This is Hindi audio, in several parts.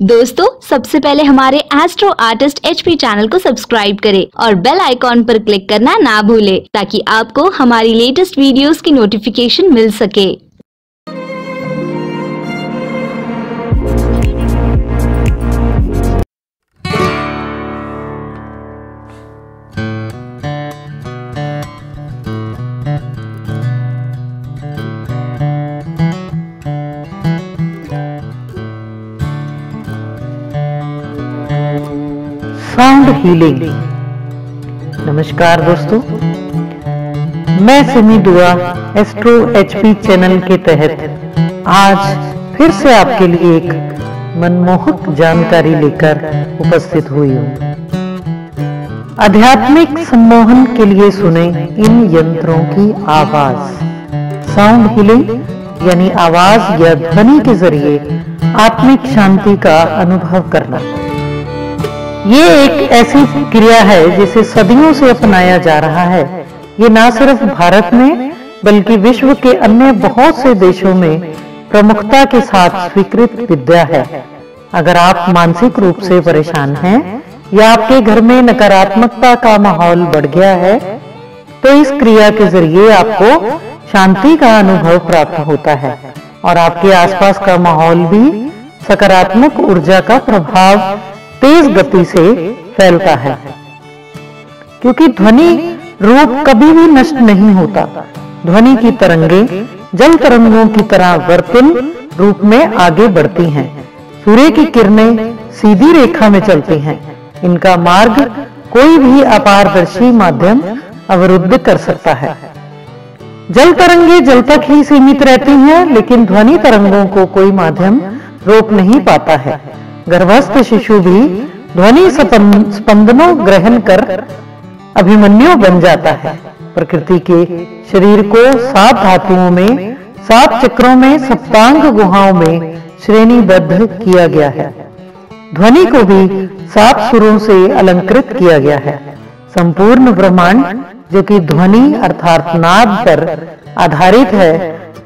दोस्तों, सबसे पहले हमारे एस्ट्रो आर्टिस्ट एचपी चैनल को सब्सक्राइब करें और बेल आइकॉन पर क्लिक करना ना भूलें ताकि आपको हमारी लेटेस्ट वीडियोस की नोटिफिकेशन मिल सके। Sound healing. नमस्कार दोस्तों, मैं सिमी दुआ एस्ट्रो एचपी चैनल के तहत आज फिर से आपके लिए एक मनमोहक जानकारी लेकर उपस्थित हुई हूँ। आध्यात्मिक सम्मोहन के लिए सुने इन यंत्रों की आवाज। साउंड हीलिंग यानी आवाज या ध्वनि के जरिए आत्मिक शांति का अनुभव करना। ये एक ऐसी क्रिया है जिसे सदियों से अपनाया जा रहा है। ये न सिर्फ भारत में बल्कि विश्व के अन्य बहुत से देशों में प्रमुखता के साथ स्वीकृत विद्या है। अगर आप मानसिक रूप से परेशान हैं या आपके घर में नकारात्मकता का माहौल बढ़ गया है, तो इस क्रिया के जरिए आपको शांति का अनुभव प्राप्त होता है और आपके आसपास का माहौल भी सकारात्मक ऊर्जा का प्रभाव तेज गति से फैलता है। क्योंकि ध्वनि रूप कभी भी नष्ट नहीं होता। ध्वनि की तरंगे जल तरंगों की तरह वर्तुल रूप में आगे बढ़ती हैं। सूर्य की किरणें सीधी रेखा में चलती हैं। इनका मार्ग कोई भी अपारदर्शी माध्यम अवरुद्ध कर सकता है। जल तरंगे जल तक ही सीमित रहती हैं, लेकिन ध्वनि तरंगों को कोई माध्यम रोक नहीं पाता है। गर्भस्थ शिशु भी ध्वनि स्पंदनों ग्रहण कर अभिमन्यु बन जाता है। प्रकृति के शरीर को 7 धातुओं में, 7 चक्रों में, सप्तांग गुहाओं में श्रेणीबद्ध किया गया है। ध्वनि को भी 7 सुरों से अलंकृत किया गया है। संपूर्ण ब्रह्मांड जो कि ध्वनि अर्थात नाद पर आधारित है,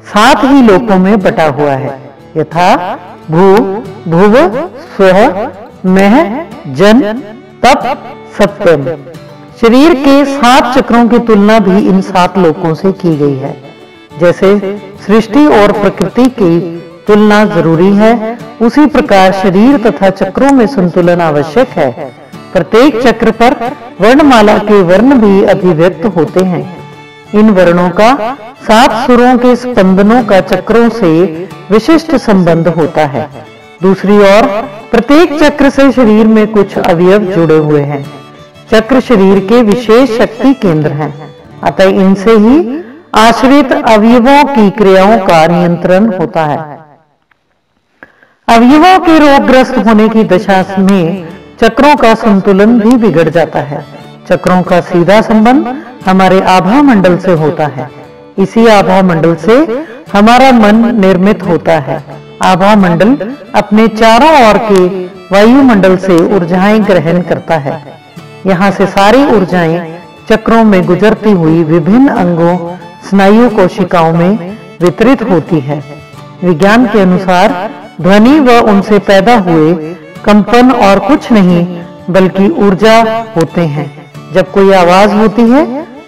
7 ही लोकों में बटा हुआ है, यथा भू, भुव, स्वः, मह, जन, तप, सत्यम। शरीर के 7 चक्रों की तुलना भी इन 7 लोकों से की गई है। जैसे सृष्टि और प्रकृति की तुलना जरूरी है, उसी प्रकार शरीर तथा चक्रों में संतुलन आवश्यक है। प्रत्येक चक्र पर वर्णमाला के वर्ण भी अभिव्यक्त होते हैं। इन वर्णों का 7 सुरों के स्पंदनों का चक्रों से विशिष्ट संबंध होता है। दूसरी ओर प्रत्येक चक्र से शरीर में कुछ अवयव जुड़े हुए हैं। चक्र शरीर के विशेष शक्ति केंद्र हैं, अतः इनसे ही आश्रित अवयवों की क्रियाओं का नियंत्रण होता है। अवयवों के रोगग्रस्त होने की दशा में चक्रों का संतुलन भी बिगड़ जाता है। चक्रों का सीधा संबंध हमारे आभा मंडल से होता है। इसी आभा मंडल से हमारा मन निर्मित होता है। आभा मंडल अपने चारों ओर के वायुमंडल से ऊर्जाएं ग्रहण करता है। यहाँ से सारी ऊर्जाएं चक्रों में गुजरती हुई विभिन्न अंगों, स्नायु कोशिकाओं में वितरित होती है। विज्ञान के अनुसार ध्वनि व उनसे पैदा हुए कंपन और कुछ नहीं बल्कि ऊर्जा होते हैं। जब कोई आवाज होती है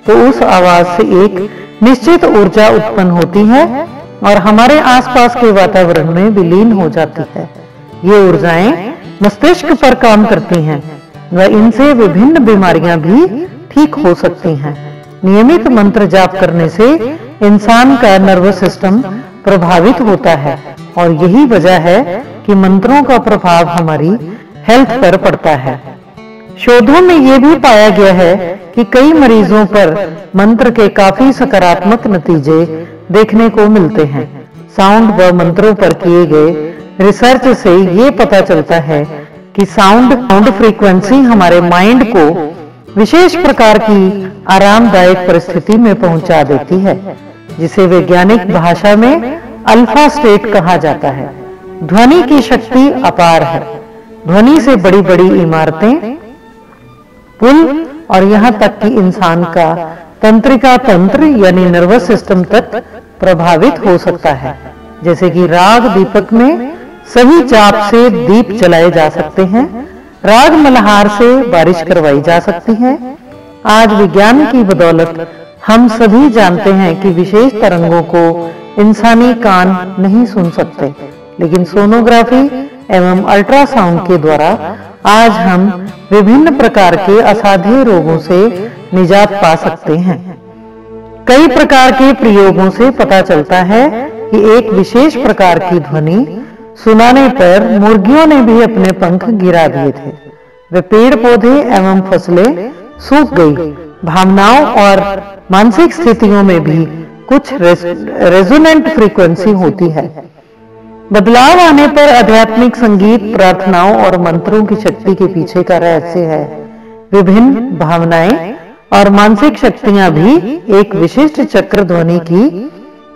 तो उस आवाज से एक निश्चित ऊर्जा उत्पन्न होती है और हमारे आसपास के वातावरण में विलीन हो जाती है। ये ऊर्जाएं मस्तिष्क पर काम करती हैं व इनसे विभिन्न बीमारियां भी ठीक हो सकती हैं। नियमित मंत्र जाप करने से इंसान का नर्वस सिस्टम प्रभावित होता है और यही वजह है कि मंत्रों का प्रभाव हमारी हेल्थ पर पड़ता है। शोधों में यह भी पाया गया है कि कई मरीजों पर मंत्र के काफी सकारात्मक नतीजे देखने को मिलते हैं। साउंड व मंत्रों पर किए गए रिसर्च से ये पता चलता है कि साउंड फ्रीक्वेंसी हमारे माइंड को विशेष प्रकार की आरामदायक परिस्थिति में पहुंचा देती है, जिसे वैज्ञानिक भाषा में अल्फा स्टेट कहा जाता है। ध्वनि की शक्ति अपार है। ध्वनि से बड़ी बड़ी इमारतें, पुल और यहाँ तक कि इंसान का तंत्रिका तंत्र यानी नर्वस सिस्टम तक प्रभावित हो सकता है। जैसे कि राग दीपक में सभी चाप से दीप जलाए जा सकते हैं। राग मल्हार से बारिश करवाई जा सकती है। आज विज्ञान की बदौलत हम सभी जानते हैं कि विशेष तरंगों को इंसानी कान नहीं सुन सकते, लेकिन सोनोग्राफी एवं अल्ट्रासाउंड के द्वारा आज हम विभिन्न प्रकार के असाध्य रोगों से निजात पा सकते हैं। कई प्रकार के प्रयोगों से पता चलता है कि एक विशेष प्रकार की ध्वनि सुनाने पर मुर्गियों ने भी अपने पंख गिरा दिए थे। वे पेड़ पौधे एवं फसलें सूख गई। भावनाओं और मानसिक स्थितियों में भी कुछ रेजोनेंट फ्रीक्वेंसी होती है। बदलाव आने पर आध्यात्मिक संगीत, प्रार्थनाओं और मंत्रों की शक्ति के पीछे का रहस्य है। विभिन्न भावनाएं और मानसिक शक्तियां भी एक विशिष्ट चक्र ध्वनि की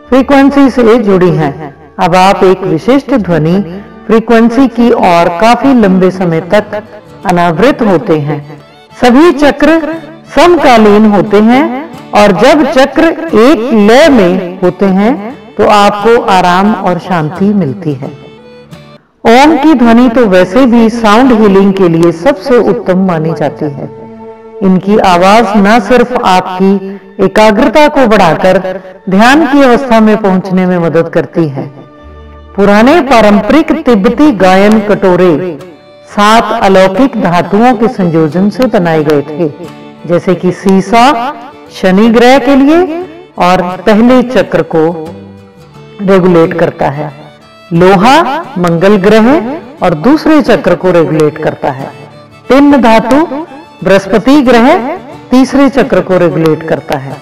फ्रीक्वेंसी से जुड़ी हैं। अब आप एक विशिष्ट ध्वनि फ्रीक्वेंसी की ओर काफी लंबे समय तक अनावृत होते हैं। सभी चक्र समकालीन होते हैं और जब चक्र एक लय में होते हैं तो आपको आराम और शांति मिलती है। ओम की ध्वनि तो वैसे भी साउंड हीलिंग के लिए सबसे उत्तम मानी जाती है। इनकी आवाज न सिर्फ आपकी एकाग्रता को बढ़ाकर ध्यान की अवस्था में पहुंचने में मदद करती है। पुराने पारंपरिक तिब्बती गायन कटोरे 7 अलौकिक धातुओं के संयोजन से बनाए गए थे, जैसे कि सीसा शनि ग्रह के लिए और पहले चक्र को रेगुलेट करता है, लोहा मंगल ग्रह और दूसरे चक्र को रेगुलेट करता है, टिन धातु बृहस्पति ग्रह तीसरे चक्र को रेगुलेट करता है,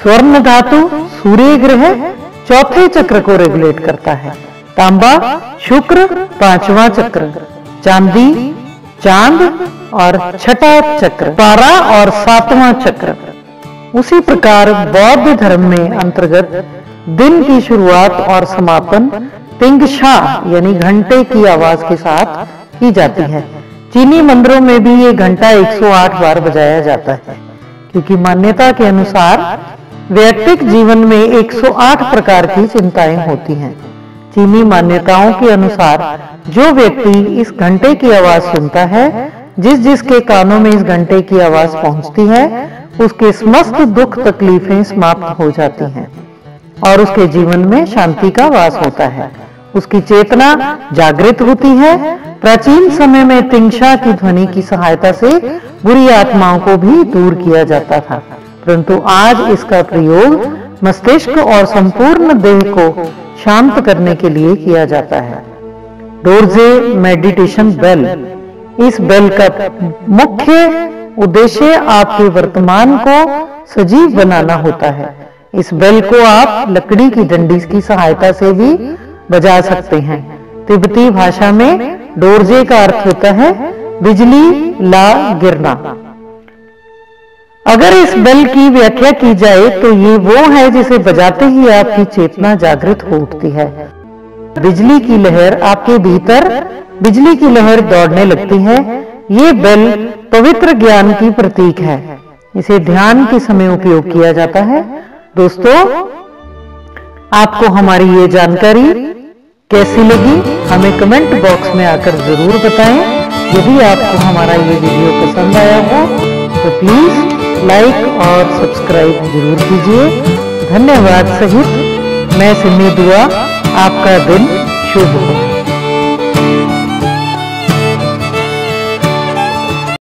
स्वर्ण धातु सूर्य ग्रह चौथे चक्र को रेगुलेट करता है, तांबा शुक्र 5वां चक्र, चांदी चांद और छठा चक्र, पारा और 7वां चक्र। उसी प्रकार बौद्ध धर्म में अंतर्गत दिन की शुरुआत और समापन तिंगशा यानी घंटे की आवाज के साथ की जाती है। चीनी मंदिरों में भी ये घंटा 108 बार बजाया जाता है, क्योंकि मान्यता के अनुसार वैयक्तिक जीवन में 108 प्रकार की चिंताएं होती हैं। चीनी मान्यताओं के अनुसार जो व्यक्ति इस घंटे की आवाज सुनता है, जिसके कानों में इस घंटे की आवाज पहुंचती है, उसके समस्त दुख तकलीफें समाप्त हो जाती हैं और उसके जीवन में शांति का वास होता है। उसकी चेतना जागृत होती है। प्राचीन समय में तिंगशा की ध्वनि की सहायता से बुरी आत्माओं को भी दूर किया जाता था, परंतु आज इसका प्रयोग मस्तिष्क और संपूर्ण देह को शांत करने के लिए किया जाता है। डोरजे मेडिटेशन बेल। इस बेल का मुख्य उद्देश्य आपके वर्तमान को सजीव बनाना होता है। इस बेल को आप लकड़ी की डंडी की सहायता से भी बजा सकते हैं। तिब्बती भाषा में डोरजे का अर्थ होता है बिजली ला गिरना। अगर इस बेल की व्याख्या की जाए तो ये वो है जिसे बजाते ही आपकी चेतना जागृत हो उठती है। बिजली की लहर आपके भीतर बिजली की लहर दौड़ने लगती है। ये बेल पवित्र ज्ञान की प्रतीक है। इसे ध्यान के समय उपयोग किया जाता है। दोस्तों, आपको हमारी ये जानकारी कैसी लगी हमें कमेंट बॉक्स में आकर जरूर बताएं। यदि आपको हमारा ये वीडियो पसंद आया हो तो प्लीज लाइक और सब्सक्राइब जरूर कीजिए। धन्यवाद सहित मैं सिमी दुआ, आपका दिन शुभ हो।